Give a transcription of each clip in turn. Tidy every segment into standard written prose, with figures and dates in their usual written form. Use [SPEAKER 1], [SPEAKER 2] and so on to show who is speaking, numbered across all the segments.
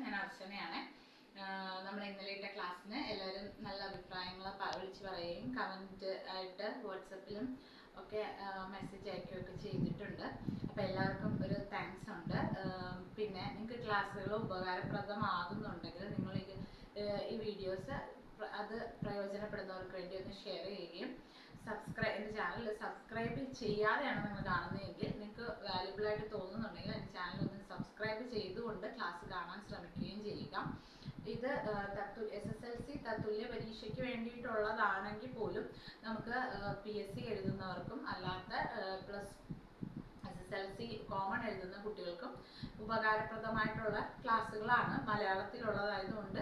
[SPEAKER 1] ഞാൻ അർച്ചനയാണ്. നമ്മുടെ ഇന്നലത്തെ ക്ലാസ്സിന് എല്ലാവരും നല്ല അഭിപ്രായങ്ങൾ വിളിച്ച് പറയുകയും കമൻറ്റ് ആയിട്ട് വാട്സപ്പിലും ഒക്കെ മെസ്സേജ് അയക്കുകയൊക്കെ ചെയ്തിട്ടുണ്ട്. അപ്പോൾ എല്ലാവർക്കും ഒരു താങ്ക്സ് ഉണ്ട്. പിന്നെ നിങ്ങൾക്ക് ക്ലാസ്സുകൾ ഉപകാരപ്രദമാകുന്നുണ്ടെങ്കിൽ നിങ്ങൾ ഈ വീഡിയോസ് അത് പ്രയോജനപ്പെടുന്നവർക്ക് വേണ്ടി ഒന്ന് ഷെയർ ചെയ്യുകയും എൻ്റെ ചാനൽ സബ്സ്ക്രൈബ് ചെയ്യാതെയാണ് നിങ്ങൾ കാണുന്നതെങ്കിൽ നിങ്ങൾക്ക് വാല്യുബിൾ ആയിട്ട് തോന്നുന്നുണ്ടെങ്കിൽ എൻ്റെ ചാനൽ ഒന്ന് സബ്സ്ക്രൈബ് ചെയ്തുകൊണ്ട് ക്ലാസ് കാണാൻ ശ്രമിക്കുകയും ചെയ്യുക. ഇത് SSLC തത്തുല്യ പരീക്ഷയ്ക്ക് വേണ്ടിയിട്ടുള്ളതാണെങ്കിൽ പോലും നമുക്ക് PSC എഴുതുന്നവർക്കും അല്ലാത്ത SSLC കോമൺ എഴുതുന്ന കുട്ടികൾക്കും ഉപകാരപ്രദമായിട്ടുള്ള ക്ലാസ്സുകളാണ്. മലയാളത്തിലുള്ളതായതുകൊണ്ട്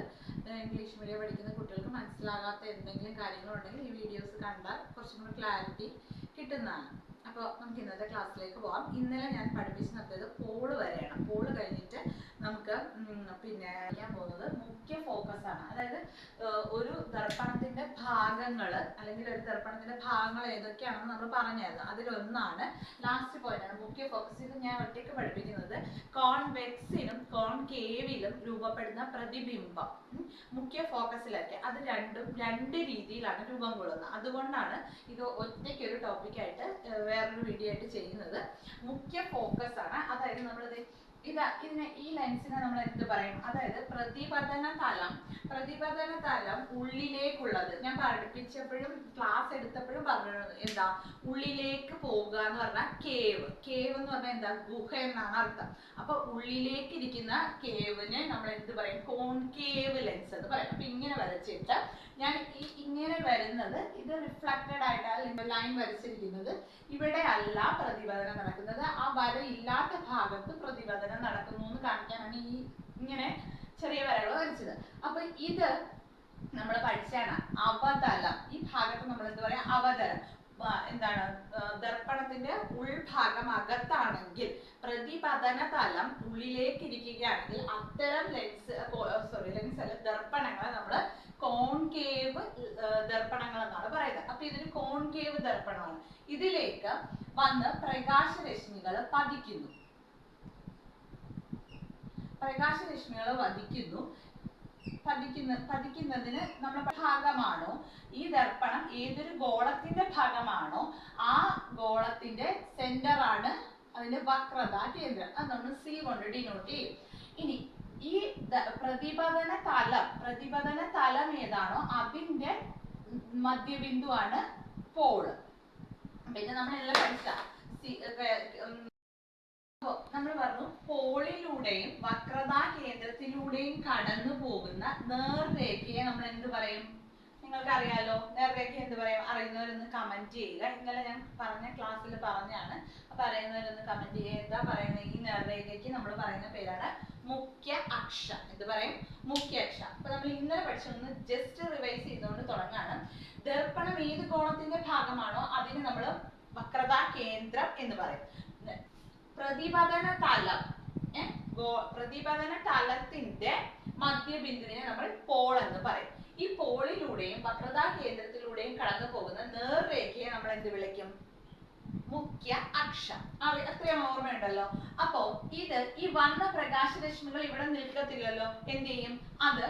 [SPEAKER 1] ഇംഗ്ലീഷ് മീഡിയം പഠിക്കുന്ന കുട്ടികൾക്ക് മനസ്സിലാകാത്ത എന്തെങ്കിലും കാര്യങ്ങളുണ്ടെങ്കിൽ ഈ വീഡിയോസ് കണ്ടാൽ കുറച്ചും കൂടി ക്ലാരിറ്റി കിട്ടുന്നതാണ്. അപ്പോൾ നമുക്ക് ഇന്നത്തെ ക്ലാസ്സിലേക്ക് പോകാം. ഇന്നലെ ഞാൻ പഠിപ്പിച്ച് നിർത്തിയത് പോള് വരെയാണ്. പോള് കഴിഞ്ഞിട്ട് നമുക്ക് പിന്നെ ചെയ്യാൻ പോകുന്നത് മുഖ്യ ഫോക്കസ് ആണ്. അതായത് ഒരു ദർപ്പണത്തിന്റെ ഭാഗങ്ങൾ അല്ലെങ്കിൽ ഒരു ദർപ്പണത്തിന്റെ ഭാഗങ്ങൾ ഏതൊക്കെയാണെന്ന് നമ്മൾ പറഞ്ഞായിരുന്നു. അതിലൊന്നാണ് ലാസ്റ്റ് പോയിന്റാണ് മുഖ്യ ഫോക്കസ്. ഇത് ഞാൻ ഒറ്റയ്ക്ക് പഠിപ്പിക്കുന്നത്. കോൺവെക്സിലും കോൺകേവിലും രൂപപ്പെടുന്ന പ്രതിബിംബം മുഖ്യ ഫോക്കസിലൊക്കെ അത് രണ്ട് രീതിയിലാണ് രൂപം കൊള്ളുന്നത്. അതുകൊണ്ടാണ് ഇത് ഒറ്റയ്ക്കൊരു ടോപ്പിക്കായിട്ട് വേറൊരു വീഡിയോ ആയിട്ട് ചെയ്യുന്നത്. മുഖ്യ ഫോക്കസ് ആണ്. അതായത് നമ്മളിത് ഈ ലെൻസിനെ നമ്മൾ എന്ത് പറയും? അതായത് പ്രതിപതന തലം ഉള്ളിലേക്കുള്ളത്. ഞാൻ പഠിപ്പിച്ചപ്പോഴും ക്ലാസ് എടുത്തപ്പോഴും പറഞ്ഞത് എന്താ? ഉള്ളിലേക്ക് പോവുക എന്ന് പറഞ്ഞാൽ കേവ് എന്ന് പറഞ്ഞാൽ എന്താ? ഗുഹ എന്നാണ് അർത്ഥം. അപ്പൊ ഉള്ളിലേക്ക് ഇരിക്കുന്ന കേവിന് നമ്മൾ എന്ത് പറയും? കോൺകേവ് ലെൻസ് എന്ന് പറയും. അപ്പൊ ഇങ്ങനെ വരച്ചിട്ട് ഞാൻ ഇങ്ങനെ വരുന്നത് ഇത് റിഫ്ലക്റ്റഡ് ആയിട്ട് ലൈൻ വരച്ചിരിക്കുന്നത് ഇവിടെ അല്ല പ്രതിപതനം നടക്കുന്നത്. ആ വരയില്ലാത്ത ഭാഗത്ത് പ്രതിപതനം നടക്കുന്നു എന്ന് കാണിക്കാനാണ് ഇങ്ങനെ ചെറിയ വരകൾ വരച്ചത്. അപ്പൊ ഇത് നമ്മൾ പഠിച്ചാണ് അവതലം. ഈ ഭാഗത്ത് നമ്മൾ എന്ത് പറയാ? അവതലം. എന്താണ്? ദർപ്പണത്തിന്റെ ഉൾഭാഗം അകത്താണെങ്കിൽ പ്രതിപതന തലം ഉള്ളിലേക്ക് ഇരിക്കുകയാണെങ്കിൽ അത്തരം ദർപ്പണങ്ങളെ നമ്മൾ കോൺകേവ് ദർപ്പണങ്ങൾ എന്നാണ് പറയുന്നത്. അപ്പൊ ഇതൊരു കോൺകേവ് ദർപ്പണമാണ്. ഇതിലേക്ക് വന്ന് പ്രകാശരശ്മികൾ പതിക്കുന്നു. പതിക്കുന്നതിന് നമ്മുടെ ഭാഗമാണോ ഈ ദർപ്പണം, ഏതൊരു ഗോളത്തിന്റെ ഭാഗമാണോ ആ ഗോളത്തിന്റെ സെന്റർ ആണ് അതിന്റെ വക്രത കേന്ദ്രം. അത് നമ്മൾ C കൊണ്ട് ഡിനോട്ട് ചെയ്യും. ഇനി ഈ പ്രതിപതന തലം ഏതാണോ അതിന്റെ മധ്യബിന്ദുവാണ് പോള്. പിന്നെ നമ്മളെല്ലാം പഠിച്ച നമ്മൾ പറഞ്ഞു പോളിലൂടെയും വക്രതാ കേന്ദ്രത്തിലൂടെയും കടന്നു പോകുന്ന നേർരേഖയെ നമ്മൾ എന്ത് പറയും? നിങ്ങൾക്ക് അറിയാലോ നേർരേഖ എന്ത് പറയും? അറിയുന്നവരൊന്ന് കമന്റ് ചെയ്യുക. ഇന്നലെ ഞാൻ പറഞ്ഞ ക്ലാസ്സിൽ പറഞ്ഞാണ്. അപ്പൊ അറിയുന്നവരൊന്ന് കമന്റ് ചെയ്യുക. എന്താ പറയുന്നത്? ഈ നേർരേഖയ്ക്ക് നമ്മൾ പറയുന്ന പേരാണ് മുഖ്യ അക്ഷം. എന്ത് പറയും? മുഖ്യ അക്ഷം. അപ്പൊ നമ്മൾ ഇന്നലെ പഠിച്ചൊന്ന് ജസ്റ്റ് റിവൈസ് ചെയ്തുകൊണ്ട് തുടങ്ങാണ്. ദർപ്പണം ഏത് കോണത്തിന്റെ ഭാഗമാണോ അതിന് നമ്മൾ വക്രതാ കേന്ദ്രം എന്ന് പറയും. പ്രതിപതന തലത്തിന്റെ മധ്യബിന്ദുവിനെ നമ്മൾ പോൾ എന്ന് പറയും. ഈ പോളിലൂടെയും വക്രതാ കേന്ദ്രത്തിലൂടെയും കടന്നു പോകുന്ന നേർരേഖയെ നമ്മൾ എന്ത് വിളിക്കും? മുഖ്യ അക്ഷം. അത്രയും ഓർമ്മയുണ്ടല്ലോ. അപ്പോ ഈ വന്ന പ്രകാശരശ്മികൾ ഇവിടെ നിൽക്കത്തില്ലല്ലോ. എന്ത് ചെയ്യും? അത്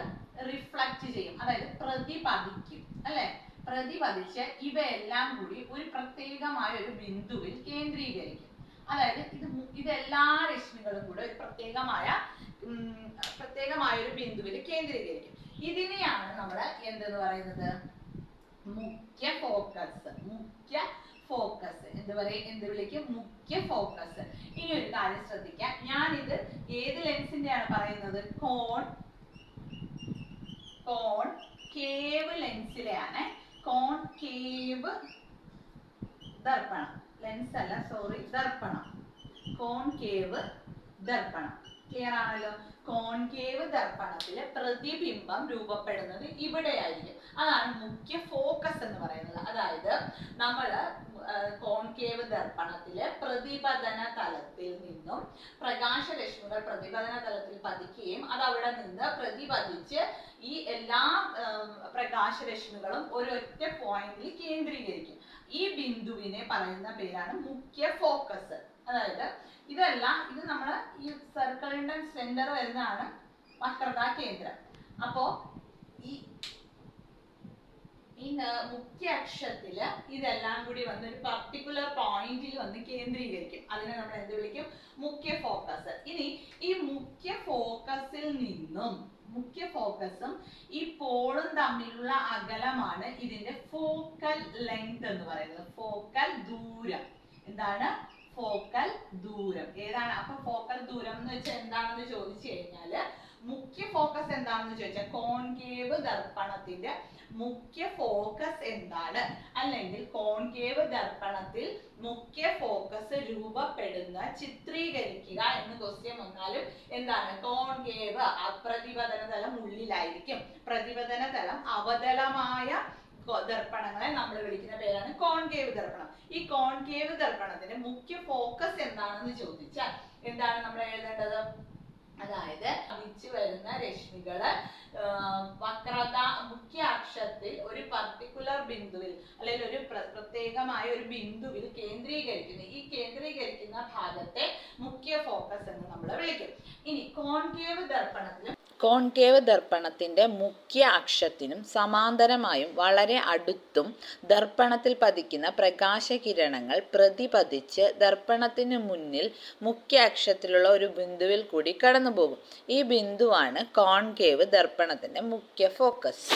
[SPEAKER 1] റിഫ്ലക്ട് ചെയ്യും. അതായത് പ്രതിപതിക്കും. അല്ലെ? പ്രതിപതിച്ച് ഇവയെല്ലാം കൂടി ഒരു പ്രത്യേകമായ ഒരു ബിന്ദുവിൽ കേന്ദ്രീകരിക്കും. അതായത് ഇതെല്ലാ രശ്മികളും കൂടെ ഒരു പ്രത്യേകമായ ഒരു ബിന്ദുവിൽ കേന്ദ്രീകരിക്കും. ഇതിനെയാണ് നമ്മൾ എന്തെന്ന് പറയുന്നത്? മുഖ്യ ഫോക്കസ്. എന്ത് വിളിക്കും? മുഖ്യ ഫോക്കസ്. ഇനി ഒരു കാര്യം ശ്രദ്ധിക്കാം. ഞാനിത് ഏത് ലെൻസിന്റെയാണ് പറയുന്നത്? കോൺകേവ് ലെൻസിലെയാണ്. കോൺകേവ് ദർപ്പണം. ലെൻസ് അല്ല, സോറി, ദർപ്പണം. കോൺകേവ് ദർപ്പണം. ക്ലിയർ ആണല്ലോ? കോൺകേവ് ദർപ്പണത്തില് പ്രതിബിംബം രൂപപ്പെടുന്നത് ഇവിടെയായിരിക്കും. അതാണ് മുഖ്യ ഫോക്കസ് എന്ന് പറയുന്നത്. അതായത് നമ്മള് കോൺകേവ് ദർപ്പണത്തില് പ്രതിപതന തലത്തിൽ നിന്നും പ്രകാശരശ്മികൾ പ്രതിപതന തലത്തിൽ പതിക്കുകയും അത് അവിടെ നിന്ന് പ്രതിപതിച്ച് ഈ എല്ലാ പ്രകാശരശ്മികളും ഒരൊറ്റ പോയിന്റിൽ കേന്ദ്രീകരിക്കും. ഈ ബിന്ദുവിനെ പറയുന്ന പേരാണ് മുഖ്യ ഫോക്കസ്. അതായത് ഇത് നമ്മൾ ഈ സർക്കിളിന്റെ സെന്റർ വരുന്നതാണ് വക്രതാ കേന്ദ്രം. അപ്പോ ഈ മുഖ്യ അക്ഷത്തില് ഇതെല്ലാം കൂടി വന്ന് ഒരു പർട്ടിക്കുലർ പോയിന്റിൽ വന്ന് കേന്ദ്രീകരിക്കും. അതിനെ നമ്മൾ എന്ത് വിളിക്കും? മുഖ്യ ഫോക്കസ്. ഇനി ഈ മുഖ്യ ഫോക്കസിൽ നിന്നും മുഖ്യ ഫോക്കസും ഈ പോളും തമ്മിലുള്ള അകലമാണ് ഇതിന്റെ ഫോക്കൽ ലെങ്ത് എന്ന് പറയുന്നത്. ഫോക്കൽ ദൂരം. എന്താണ്? ഫോക്കൽ ദൂരം. ഏതാണ്? അപ്പൊ ഫോക്കൽ ദൂരം എന്ന് വെച്ചാൽ എന്താണെന്ന് ചോദിച്ചു കഴിഞ്ഞാല് മുഖ്യ ഫോക്കസ് എന്താണെന്ന് ചോദിച്ചാൽ കോൺകേവ് ദർപ്പണത്തിന്റെ മുഖ്യ ഫോക്കസ് എന്താണ്, അല്ലെങ്കിൽ കോൺകേവ് ദർപ്പണത്തിൽ മുഖ്യ ഫോക്കസ് രൂപപ്പെടുന്ന ചിത്രീകരിക്കുക എന്ന് ക്വസ്റ്റ്യൻ വന്നാലും എന്താണ്? കോൺകേവ് പ്രതിപതന തലം ഉള്ളിലായിരിക്കും. പ്രതിപതന തലം അവതലമായ ദർപ്പണങ്ങളെ നമ്മൾ വിളിക്കുന്ന പേരാണ് കോൺകേവ് ദർപ്പണം. ഈ കോൺകേവ് ദർപ്പണത്തിന്റെ മുഖ്യ ഫോക്കസ് എന്താണെന്ന് ചോദിച്ചാൽ എന്താണ് നമ്മൾ എഴുതേണ്ടത്? അതായത് പതിച്ചു വരുന്ന രശ്മികള് വക്രത മുഖ്യ അക്ഷത്തിൽ ഒരു പർട്ടിക്കുലർ ബിന്ദുവിൽ അല്ലെങ്കിൽ ഒരു പ്രത്യേകമായ ഒരു ബിന്ദുവിൽ കേന്ദ്രീകരിക്കുന്നു. ഈ കേന്ദ്രീകരിക്കുന്ന ഭാഗത്തെ മുഖ്യ ഫോക്കസ് എന്ന് നമ്മൾ വിളിക്കും. ഇനി കോൺകേവ് ദർപ്പണത്തിന്റെ മുഖ്യ അക്ഷത്തിനും സമാന്തരമായും വളരെ അടുത്തും ദർപ്പണത്തിൽ പതിക്കുന്ന പ്രകാശകിരണങ്ങൾ പ്രതിപതിച്ച് ദർപ്പണത്തിന് മുന്നിൽ മുഖ്യ അക്ഷത്തിലുള്ള ഒരു ബിന്ദുവിൽ കൂടി കടന്നുപോകും. ഈ ബിന്ദുവാണ് കോൺകേവ് ദർപ്പണത്തിന്റെ മുഖ്യ ഫോക്കസ്.